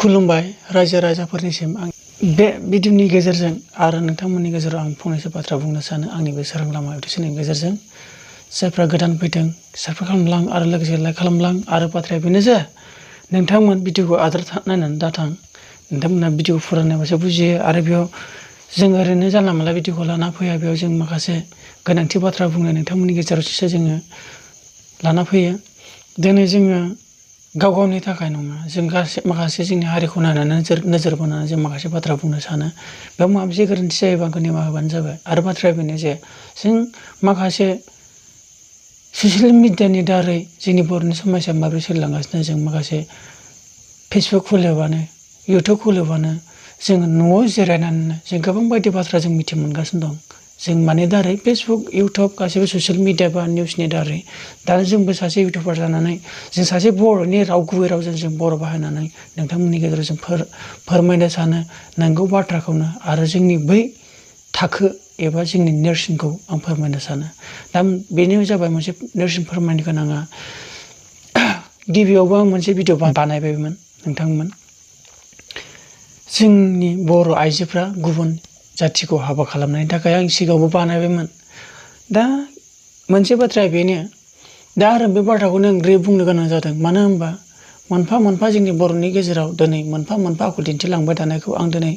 खुलुमबाय रायजो राजाफोरनिसिम आं बे भिडिअनि गेजेरजों आरो नोंथांमोननि गेजेराव आं फंनैसो बाथ्रा बुंनो सानो आंनि बे सोरां लामा इउटिउबनि गेजेरजों जायफ्रा गोदान फैदों साबस्क्राइब खालामलां आरो लोगोसे लाइक खालामलां आरो बाथ्राया बेनो जे नोंथांमोन भिडिअखौ आद्रा नायनानै दाथां नोंथांमोना भिडिअ फुरा नायबासो बुजियो आरो बेयाव जों ओरैनो जानला मोनला भिडिअखौ लाना फैया बेयाव जों माखासे गोनांथि बाथ्रा बुंनो नोंथांमोननि गेजेरावसो जोङो लाना फैयो दिनै जोङो गाव गावनि थाखाय नङा जों माखासे जोंनि हारिखौ नायनानै नोजोर बोनानै जों माखासे बाथ्रा बुंनो सानो बेयाव माबा मोनसे गोरोन्थि जायोबा आंखौ निमाहा होबानो जाबाय आरो बाथ्राया बेनो जे जों माखासे ससियेल मिडियानि दारै जोंनि बर'नि समाजा माबोरै सोलिलांगासिनो जों माखासे फेसबुक खुलिबानो इउटुब खुलिबानो जों न'आव जिरायनानै जों गोबां बायदि बाथ्रा जों मिथि मोनगासिनो दं जों माने दारै फेसबुक इउटुब गासैबो ससियेल मिडिया बा निउसनि दारै दा जोंबो सासे इउटुबार जानानै जों सासे बर'नि राव गुबै रावजों जों बर' बाहायनानै नोंथांमोननि गेजेराव जों फोरमायनो सानो नांगौ बाथ्राखौनो आरो जोंनि बै थाखो एबा जोंनि नेरसोनखौ आं फोरमायनो सानो दा बेनो जाबाय मोनसे नेरसोन फोरमायनो गोनाङा गिबियावबो आं मोनसे भिडिअ बानायबायमोन नोंथांमोन जोंनि बर' आइजोफ्रा गुबुन जाथिखौ हाबा खालामनायनि थाखाय आं सिगाङावबो बानायबायमोन दा मोनसे बाथ्राया बेनो दा आरो बे बाथ्राखौनो आं ग्रेब बुंनो गोनां जादों मानो होनबा मोनफा मोनफा जोंनि बर'नि गेजेराव दिनै मोनफा मोनफा आखु दिन्थिलांबाय थानायखौ आं दिनै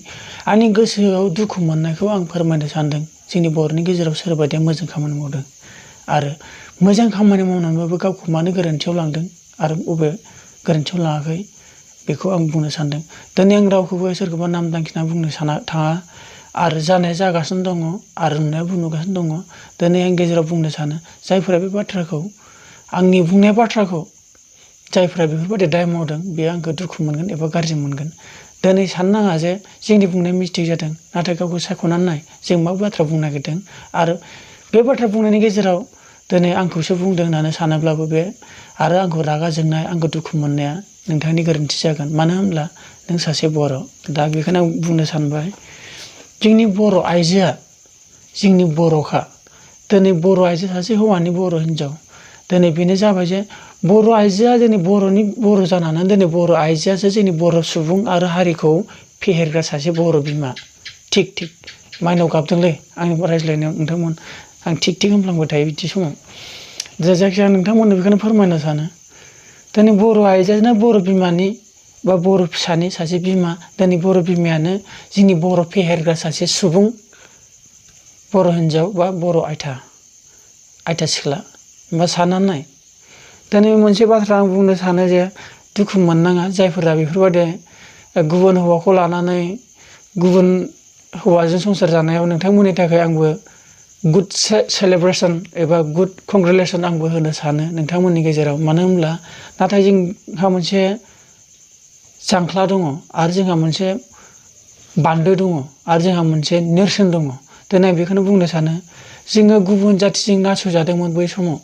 आंनि गोसोआव दुखु मोननायखौ आं फोरमायनो सानदों जोंनि बर'नि गेजेराव सोरबायदिया मोजां खामानि मावदों आरो मोजां खामानि मावनानैबाबो गावखौ मानो गोरोन्थियाव लांदों आरो बबे गोरोन्थियाव लाङाखै बेखौ आं बुंनो सानदों दिनै आं रावखौबो सोरखौबा नाम दांखिना बुंनो थाङा आरो जानाया जागासिनो दङ आरो नुनायाबो नुगासिनो दङ दिनै आं गेजेराव बुंनो सानो जायफोरा बे बाथ्राखौ आंनि बुंनाय बाथ्राखौ जायफोरा बेफोरबायदि दाय मावदों बेयो आंखौ दुखु मोनगोन एबा गाज्रि मोनगोन दिनै साननाङा जे जोंनि बुंनाया मिस्टेक जादों नाथाय गावखौ सायख'नानै नाय जों मा बाथ्रा बुंनो नागिरदों आरो बे बाथ्रा बुंनायनि गेजेराव दिनै आंखौसो बुंदों होननानै सानोब्लाबो बे आरो आंखौ रागा जोंनाय आंखौ दुखु मोननाया नोंथांनि गोरोन्थि जागोन मानो होनब्ला नों सासे बर' दा बेखौनो आं बुंनो सानबाय जोंनि बर' आइजोआ जोंनि बर'खा दिनै बर' आइजो सासे हौवानि बर' हिन्जाव दिनै बेनो जाबाय जे बर' आइजोआ जोंनि बर'नि बर' जानानै दिनै बर' आइजोआसो जोंनि बर' सुबुं आरो हारिखौ फेहेरग्रा सासे बर' बिमा थिग माइनाव गाबदोंलै आंनि रायज्लायनायाव नोंथांमोन आं थिग होनफ्लांबाय थायो बिदि समाव जायखिजाया नोंथांमोननो बेखौनो फोरमायनो सानो दिनै बर' आइजोआनो बर' बिमानि बा बर' फिसानि सासे बिमा दिनै बर' बिमायानो जोंनि बर' फेहेरग्रा सासे सुबुं बर' हिन्जाव बा बर' आयथा सिख्ला होमबा साननानै नाय दिनै मोनसे बाथ्रा आं बुंनो सानो जे दुखु मोननाङा जायफोरा बेफोरबायदि गुबुन हौवाखौ लानानै गुबुन हौवाजों संसार जानायाव नोंथांमोननि थाखाय आंबो गुड सेलेब्रेसन एबा गुड कंग्रेचुलेसन आंबो होनो सानो नोंथांमोननि गेजेराव मानो होनब्ला नाथाय जोंहा मोनसे जांख्ला दङ आरो जोंहा मोनसे बान्दो दङ आरो जोंहा मोनसे नेरसोन दङ दिनै आं बेखौनो बुंनो सानो जोङो गुबुन जाथिजों नासयजादोंमोन बै समाव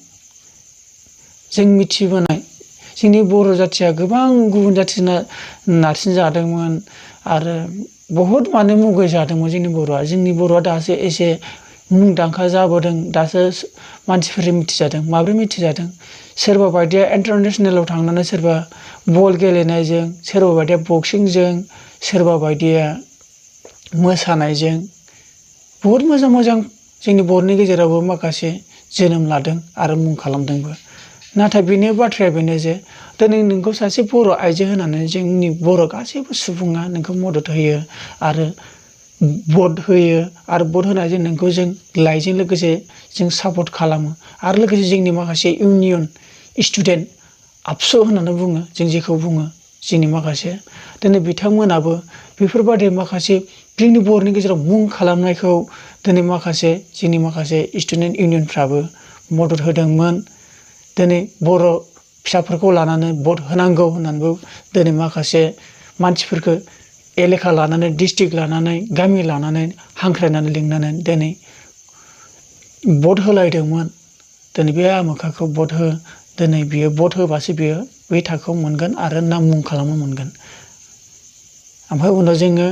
जों मिथिबोनाय जोंनि बर' जाथिया गोबां गुबुन जाथिजों नारसिनजादोंमोन आरो बहुद माने मुगैजादोंमोन जोंनि बर'आ दासो एसे मुंदांखा जाबोदों दासो मानसिफोरजों मिथिजादों माब्रै मिथिजादों सोरबा बायदिया इन्टारनेसनेलाव थांनानै सोरबा बल गेलेनायजों सोरबा बायदिया बक्सिंजों सोरबा बायदिया मोसानायजों बहुद मोजां जोंनि बर'नि गेजेरावबो माखासे जोनोम लादों आरो मुं खालामदोंबो नाथाय बेनि बाथ्राया बेनो जे दिनै नोंखौ सासे बर' आइजो होनानै जोंनि बर' गासैबो सुबुङा नोंखौ मदद होयो आरो भट होयो आरो भट होनायजों नोंखौ जों लाइजों लोगोसे जों सापर्ट खालामो आरो लोगोसे जोंनि माखासे इउनियन स्टुडेन्ट आबसु होननानै बुङो जों जेखौ बुङो जोंनि माखासे दिनै बिथांमोनाबो बेफोरबायदि माखासे जोंनि बर'नि गेजेराव मुं खालामनायखौ दिनै माखासे जोंनि माखासे स्टुडेन्ट इउनियनफ्राबो मदद होदोंमोन दिनै बर' फिसाफोरखौ लानानै भट होनांगौ होननानैबो दिनै माखासे मानसिफोरखौ एलेखा लानानै डिस्ट्रिक्ट लानानै गामि लानानै हांख्रायनानै लिंनानै दिनै भट होलायदोंमोन दिनै बे आमोखाखौ भट हो दिनै बियो भट होबासो बियो बै थाखोआव मोनगोन आरो नाम मुं खालामनो मोनगोन ओमफ्राय उनाव जोङो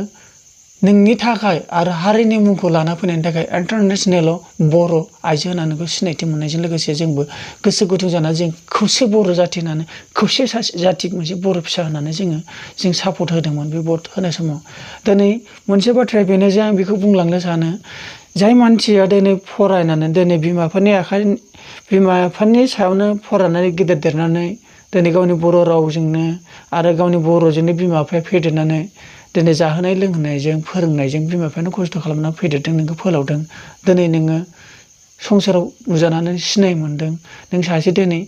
नोंनि थाखाय आरो हारिनि मुंखौ लाना फैनायनि थाखाय इन्टारनेसनेलाव बर' आइजो होननानै सिनायथि मोननायजों लोगोसे जोंबो गोसो गुदुं जाना जों खौसे बर' जाथि होननानै खौसे जाथि मोनसे बर' फिसा होननानै जों सापर्ट होदोंमोन बे भट होनाय समाव। दिनै मोनसे बाथ्राया बेनो जे आं बेखौ बुंलांनो सानो जाय मानसिया दिनै फरायनानै दिनै बिमा बिफानि सायावनो फरायनानै गिदिर देरनानै दिनै गावनि बर' रावजोंनो आरो गावनि बर'जोंनो बिमा बिफाया फेदेरनानै दिनै जाहोनाय लोंहोनायजों फोरोंनायजों बिमा बिफायानो खस्थ' खालामनानै फेदेरदों नोंखौ फोलावदों। दिनै नोङो संसाराव नुजानानै सिनाय मोनदों। नों सासे दिनै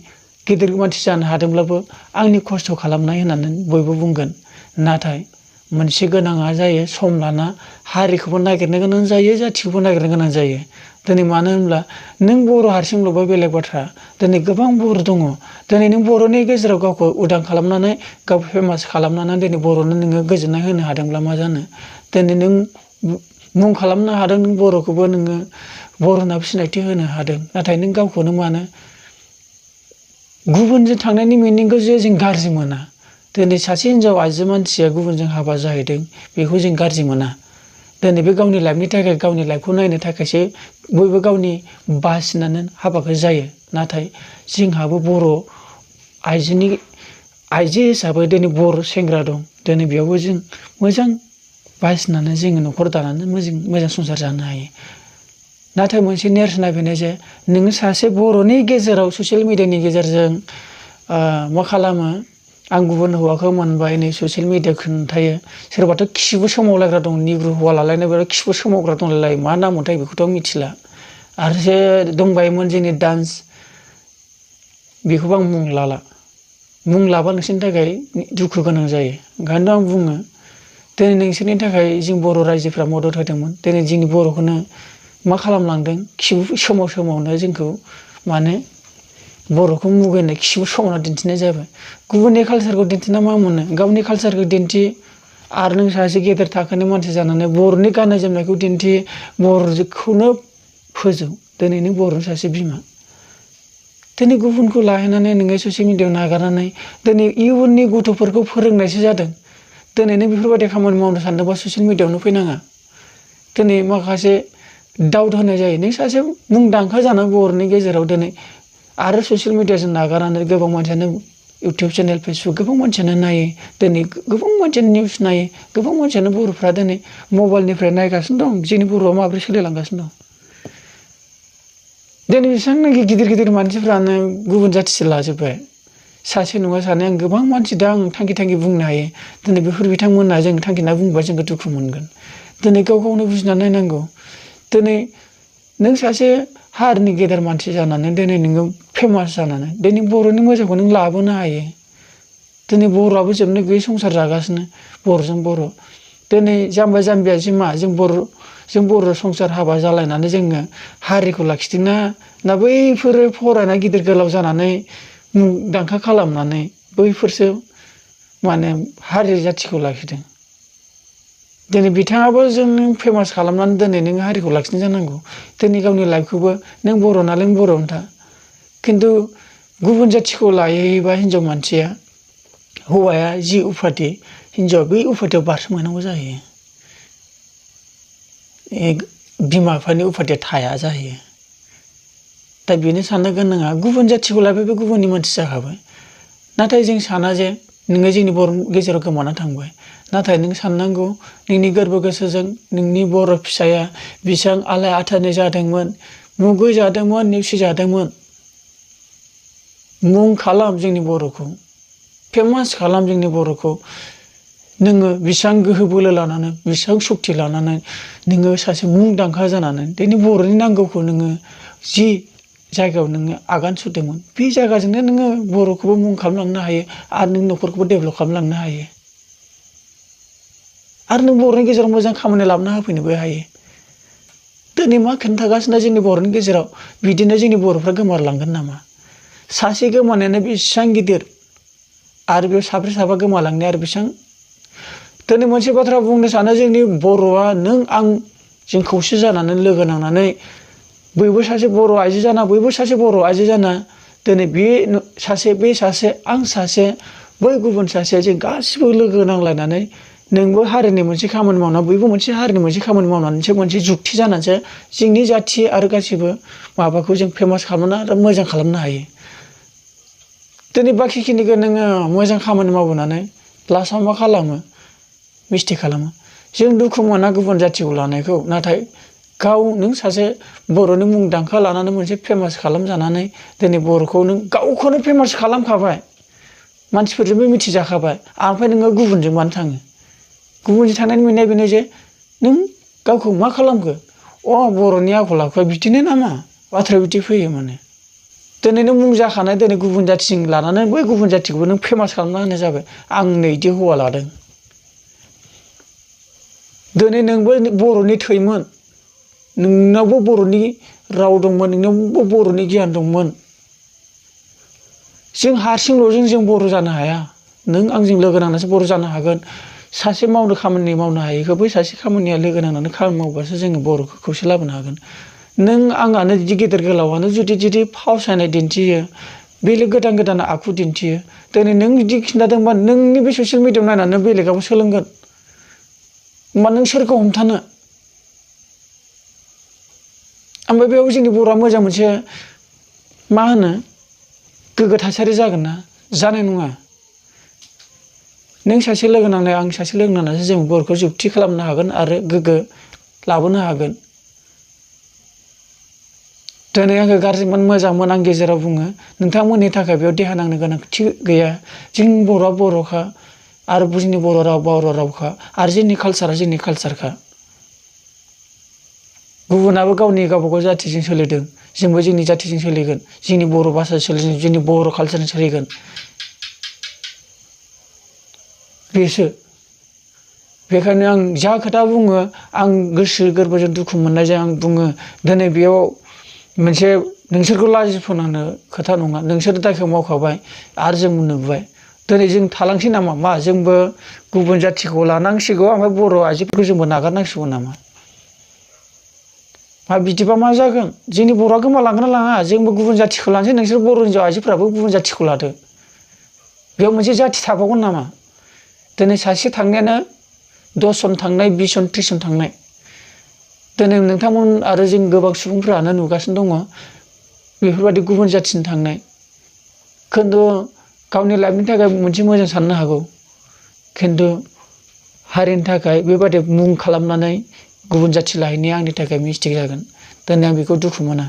गिदिर मानसि जानो हादोंब्लाबो आंनि खस्थ' खालामनाय होननानै बयबो बुंगोन। नाथाय मोनसे गोनाङा जायो सम लाना हारिखौबो नागिरनो गोनां जायो, जाथिखौबो नागिरनो गोनां जायो। दिनै मानो होनब्ला नों बर' हारसिंल'बा बेलेग बाथ्रा। दिनै गोबां बर' दङ। दिनै नों बर'नि गेजेराव गावखौ उदां खालामनानै गावखौ फेमास खालामनानै दिनै बर'नो नोङो गोजोननाय होनो हादोंब्ला मा जानो? दिनै नों मुं खालामनो हादों नों बर'खौबो नोङो बर' होनना सिनायथि होनो हादों। नाथाय नों गावखौनो मानो गुबुनजों थांनायनि मिनिंखौ जे जों गाज्रि मोना। दिनै सासे हिनजाव आइजो मानसिया गुबुनजों हाबा जाहैदों बेखौ जों गाज्रि मोना। दिनै बे गावनि लाइफनि थाखाय गावनि लाइफखौ नायनो थाखायसो बयबो गावनि बासिनानै हाबाखौ जायो। नाथाय जोंहाबो बर' आइजो हिसाबै दिनै बर' सेंग्रा दं। दिनै बेयावबो जों मोजां बासिनानै जोङो न'खर दानानै मोजां संसार जानो हायो। नाथाय मोनसे नेरसोना बेनो जे नोङो सासे बर'नि गेजेराव ससियेल मिडियानि गेजेरजों मा खालामो? आं गुबुन हौवाखौ मोनबाय नै ससियेल मिडियायाव खोन्थायो। सोरबाथ' खिबु सोमावलायग्रा दं, निग्रु हौवा लालायनाय बिराद खिबु सोमावग्रा दंलाय मा नाम मोनथाय बेखौथ' मिथिला। आरो दंबायोमोन जोंनि डान्स बेखौबो आं मुं लाला। मुं लाबा नोंसोरनि थाखाय दुखु गोनां जायो। ओंखायनो आं बुङो दिनै नोंसोरनि थाखाय जों बर' रायजोफ्रा मदद होदोंमोन। दिनै जोंनि बर'खौनो मा खालामलांदों? खिबु सोमावनो जोंखौ माने बर'खौ मुगैनाय खिबु सोमावना दिन्थिनाय जाबाय। गुबुननि कालसारखौ दिन्थिना मा मोनो? गावनि कालसारखौ दिन्थि आरो नों सासे गेदेर थाखोनि मानसि जानानै बर'नि गाननाय जोमनायखौ दिन्थि, बर'खौनो फोजौ। दिनै नों बर'नि सासे बिमा। दिनै गुबुनखौ लाहैनानै नोङो ससियेल मिडियायाव नागारनानै दिनै इयुननि गथ'फोरखौ फोरोंनायसो जादों। दिनै नों बेफोरबायदि खामानि मावनो सानदोंबा ससियेल मिडियायावनो फैनाङा। दिनै माखासे डाउट होनाय जायो। नों सासे मुंदांखा जानानै बर'नि गेजेराव दिनै आरो ससियेल मिडियाजों नागारनानै गोबां मानसियानो इउटुब चेनेल, फेसबुक गोबां मानसियानो नायो। दिनै गोबां मानसियानो निउस नायो। गोबां मानसियानो बर'फ्रा दिनै मबाइलनिफ्राय नायगासिनो दं जोंनि बर'आ माबोरै सोलिलांगासिनो दं। दिनै बेसेबांनाखि गिदिर गिदिर मानसिफ्रानो गुबुन जाथिसो लाजोब्बाय। सासे नङा सानै आं गोबां मानसि दा आं थांखि बुंनो हायो। दिनै बेफोर बिथांमोना जों थांखिना बुंबा जोंखौ दुखु मोनगोन। दिनै गाव गावनो बुजिनानै नायनांगौ। दिनै नों सासे हारिनि गेदेर मानसि जानानै दिनै नोङो फेमास जानानै दिनै बर'नि मोजांखौ नों लाबोनो हायो। दिनै बर'आबो जोबनो गैयै संसार जागासिनो बर'जों बर'। दिनै जाम्बा जाम्बियासो मा जों बर' संसार हाबा जालायनानै जोङो हारिखौ लाखिदोंना बैफोरो फरायना गिदिर गोलाव जानानै मुंदांखा खालामनानै बैफोरसो माने हारि जाथिखौ लाखिदों। दिनै बिथाङाबो जों फेमास खालामनानै दिनै नों हारिखौ लाखिनो जानांगौ। दिनै गावनि लाइफखौबो नों बर' नालाय नों बर'आवनो था। खिन्थु गुबुन जाथिखौ लायोबा हिनजाव मानसिया हौवाया जि उफाथि हिनजावा बै उफाथियाव बारसोमहैनांगौ जाहैयो। बिमा बिफानि उफाथिया थाया जाहैयो। दा बेनो साननो गोनाङा गुबुन जाथिखौ लाबाय बे गुबुननि मानसि जाखाबाय। नाथाय जों साना जे नोङो जोंनि बर' गेजेराव गोमाना थांबाय। नाथाय नों साननांगौ नोंनि गोरबो गोसोजों नोंनि बर' फिसाया बेसेबां आलाय आथानि जादोंमोन, मुगै जादोंमोन, नेवसि जादोंमोन। मुं खालाम जोंनि बर'खौ, फेमास खालाम जोंनि बर'खौ। नोङो बेसेबां गोहो बोलो लानानै बेसेबां सक्ति लानानै नोङो सासे मुंदांखा जानानै दिनै बर'नि नांगौखौ नोङो जि जायगायाव नोङो आगान सुरदोंमोन बे जायगाजोंनो नोङो बर'खौबो मुं खालामलांनो हायो आरो नों न'खरखौबो डेभेलप खालामलांनो हायो। आरो नों बर'नि गेजेराव मोजां खामानि लाबोना होफैनोबो हायो। दिनै मा खोन्थागासिनो जोंनि बर'नि गेजेराव बिदिनो जोंनि बर'फ्रा गोमालांगोन नामा? सासे गोमानायानो बेसेबां गिदिर आरो बेयाव साब्रै साबा गोमालांनाया आरो बेसेबां। दिनै मोनसे बाथ्रा बुंनो सानो जोंनि बर'आ नों आं जों खौसे जानानै लोगो नांनानै बयबो सासे बर' आइजो जाना बयबो सासे बर' आइजो जाना दिनै बे सासे आं सासे बै गुबुन सासे जों गासिबो लोगो नांलायनानै नोंबो हारिनि मोनसे खामानि मावना बयबो मोनसे हारिनि मोनसे खामानि मावनानैसो मोनसे जुक्ति जानानैसो जोंनि जाथि आरो गासिबो माबाखौ जों फेमास खालामनो आरो मोजां खालामनो हायो। दिनै बाखिखिनिखौ नोङो मोजां खामानि मावबोनानै लास्टआव मा खालामो मिस्टेक खालामो। जों दुखु मोना गुबुन जाथिखौ लानायखौ, नाथाय गाव नों सासे बर'नि मुंदांखा लानानै मोनसे फेमास खालामजानानै दिनै बर'खौ नों गावखौनो फेमास खालामखाबाय, मानसिफोरजोंबो मिथिजाखाबाय, ओमफ्राय नोङो गुबुनजों मानो थाङो? गुबुनजों थांनायनि मोननाया बेनो जे नों गावखौ मा खालामखो? बर'नि आखल आखुआ बिदिनो नामा? बाथ्राया बिदि फैयो माने। दिनै नों मुं जाखानाय, दिनै गुबुन जाथिजों लानानै बै गुबुन जाथिखौबो नों फेमास खालामना होनाय जाबाय। आं नै बिदि हौवा लादों। दिनै नोंबो बर'नि थैमोन, नोंनावबो बर'नि राव दंमोन, नोंनावबो बर'नि गियान दंमोन। जों हारसिंल'जों जों बर' जानो हाया। नों आंजों लोगो नांनासो बर' जानो हागोन। सासे खामानि मावनो हायैखौ बै सासे खामानिया लोगो नांनानै खामानि मावबासो जोङो बर'खौ खौसे लाबोनो हागोन। नों आंआनो बिदि गेदेर गोलावानो जुदि फावसायनाय दिन्थियो, बेलेग गोदान आखु दिन्थियो, दिनै नों बिदि खिन्थादोंबा नोंनि बे ससियेल मिडियाआव नायनानै बेलेगाबो सोलोंगोन। होमबा नों सोरखौ हमथानो? ओमफ्राय बेयाव जोंनि बर'आ मोजां मोनसे गोग्गो थासारि जागोन ना? जानाय नङा। नों सासे लोगो नांनाय, आं सासे लोगो नांनानैसो जों बर'खौ जुक्ति खालामनो हागोन आरो गोग्गो लाबोनो हागोन। दिनै आंखौ गाज्रिमोन मोजांमोन आं गेजेराव बुङो, नोंथांमोननि थाखाय बेयाव देहा नांनो गोनांथि गैया। जों बर'आ बर'खा आरो जोंनि बर' रावखा आरो जोंनि कालसारा जोंनि कालसारखा। गुबुनाबो गावबा गाव जाथिजों सोलिदों, जोंबो जोंनि जाथिजों सोलिगोन, जोंनि बर' भाषाजों सोलिगोन, जोंनि बर' कालसारजों सोलिगोन। बेसो। बेखायनो आं जा खोथा बुङो, आं गोसो गोरबोजों दुखु मोननायजों आं बुङो। दिनै बेयाव मोनसे नोंसोरखौ लाजिफोनांनो खोथा नङा। नोंसोर दायखौ मावखाबाय आरो जों नुबाय। दिनै जों थालांसै नामा? मा जोंबो गुबुन जाथिखौ लानांसिगौ, ओमफ्राय बर' आइजोफोरखौ जोंबो नागारनांसिगौ नामा? बिदिबा मा जागोन? जोंनि बर'आ गोमालांगोन ना लाङा? जोंबो गुबुन जाथिखौ लानोसै, नोंसोर बर' हिनजाव आइजोफोराबो गुबुन जाथिखौ लादो। बेयाव मोनसे जाथि थाबावगोन नामा? दिनै सासे थांनायानो 10 जन थांनाय, 20 जन, 30 जन थांनाय। दिनै नोंथांमोन आरो जों गोबां सुबुंफ्रानो नुगासिनो दङ बेफोरबायदि गुबुन जाथिनि थांनाय। खिन्थु गावनि लाइफनि थाखाय मोनसे मोजां साननो हागौ, खिन्थु हारिनि थाखाय बेबादि मुं खालामनानै गुबुन जाथि लाहैनाया आंनि थाखाय मिस्टेक जागोन। दिनै आं बेखौ दुखु मोना।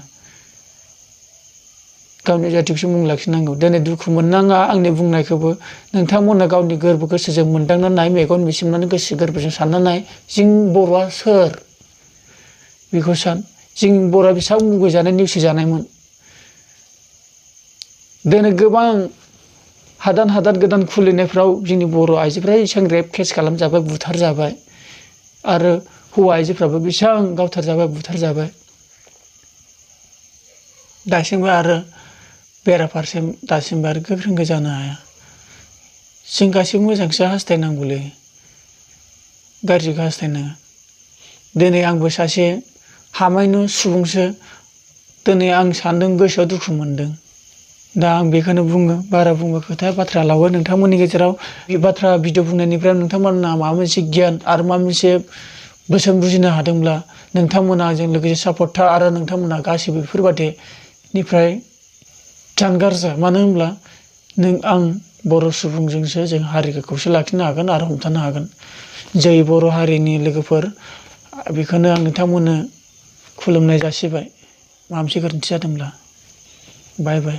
गावनि जाथिखौसो मुं लाखिनांगौ। दिनै दुखु मोननाङा आंनि बुंनायखौबो। नोंथांमोना गावनि गोसोजों मोनदांना नाय, मेगन मेसिमनानै गोसो गोरबोजों सानना नाय, जों बर'आ सोर बेखौ सान। जों बर'आ बेसेबां मुगैजानाय नेवसिजानायमोन। दिनै गोबां हादान गोदान खुलिनायफ्राव जोंनि बर' आइजोफ्रा एसेबां रेप केस खालामजाबाय, बुथारजाबाय, आरो हौवा आइजोफ्राबो बेसेबां गावथारजाबाय, बुथारजाबाय। दासिमबो आरो बेराफारसे दासिमबो आरो गोख्रों जानो हाया। जों गासैबो मोजांसो हास्थायनांगौलै, गाज्रिखौ हास्थायनाङा। दिनै आंबो सासे हामायनु सुबुंसो। दिनै आं सान्दों, गोसोआव दुखु मोनदों। दा आं बेखौनो बुङो, बारा बुंबा खोथाया बाथ्रा लावो। नोंथांमोननि गेजेराव बे बाथ्रा भिडिअ बुंनायनिफ्राय नोंथांमोना माबा मोनसे गियान आरो माबा मोनसे बोसोन बुजिनो हादोंब्ला नोंथांमोना आंजों लोगोसे सापर्ट था, आरो नोंथांमोना गासैबो बेफोरबादिनिफ्राय जानगार जा। मानो होनब्ला आं बर' सुबुंजोंसो जों हारिखौ खौसे लाखिनो हागोन आरो हमथानो हागोन। जै बर' हारिनि लोगोफोर, बेखौनो आं नोंथांमोननो खुलुमनाय जासिबाय, माबा मोनसे गोरोन्थि जादोंब्ला। बाय बाय।